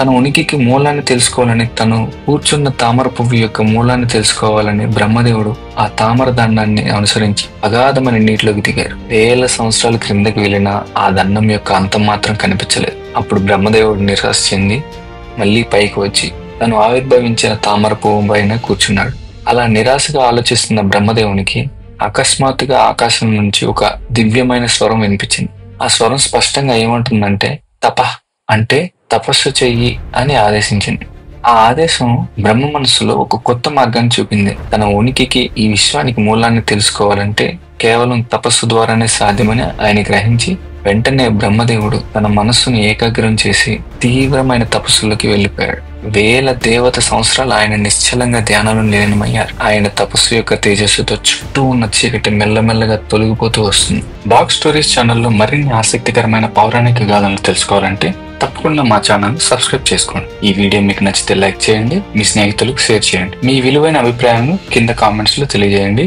తన ఉనికికి మూలాన్ని తెలుసుకోవాలని, తను కూర్చున్న తామర పువ్వు యొక్క మూలాన్ని తెలుసుకోవాలని బ్రహ్మదేవుడు ఆ తామర దండాన్ని అనుసరించి అగాధమైన నీటిలోకి దిగారు. వేల సంవత్సరాల క్రిందకి వెళ్ళిన ఆ దండం యొక్క అంతం మాత్రం కనిపించలేదు. అప్పుడు బ్రహ్మదేవుడు నిరాశ చెంది మళ్ళీ పైకి వచ్చి తను ఆవిర్భవించిన తామర పువ్వు పైన కూర్చున్నాడు. అలా నిరాశగా ఆలోచిస్తున్న బ్రహ్మదేవునికి అకస్మాత్తుగా ఆకాశం నుంచి ఒక దివ్యమైన స్వరం వినిపించింది. ఆ స్వరం స్పష్టంగా ఏమంటుందంటే, తపః అంటే తపస్సు చెయ్యి అని ఆదేశించింది. ఆ ఆదేశం బ్రహ్మ మనస్సులో ఒక కొత్త మార్గాన్ని చూపింది. తన ఉనికికి, ఈ విశ్వానికి మూలాన్ని తెలుసుకోవాలంటే కేవలం తపస్సు ద్వారానే సాధ్యమని ఆయన గ్రహించి వెంటనే బ్రహ్మదేవుడు తన మనస్సును ఏకాగ్రం చేసి తీవ్రమైన తపస్సులోకి వెళ్ళిపోయాడు. వేల దేవత సంవత్సరాలు ఆయన నిశ్చలంగా ధ్యానంలో లీనమయ్యారు. ఆయన తపస్సు యొక్క తేజస్సుతో చుట్టూ ఉన్న చీకటి మెల్లమెల్లగా తొలగిపోతూ వస్తుంది. బాక్స్ స్టోరీస్ ఛానల్లో మరిన్ని ఆసక్తికరమైన పౌరాణిక గాథలను తెలుసుకోవాలంటే తప్పకుండా మా ఛానల్ సబ్స్క్రైబ్ చేసుకోండి. ఈ వీడియో మీకు నచ్చితే లైక్ చేయండి, మీ స్నేహితులకు షేర్ చేయండి. మీ విలువైన అభిప్రాయాలను కింద కామెంట్స్ లో తెలియజేయండి.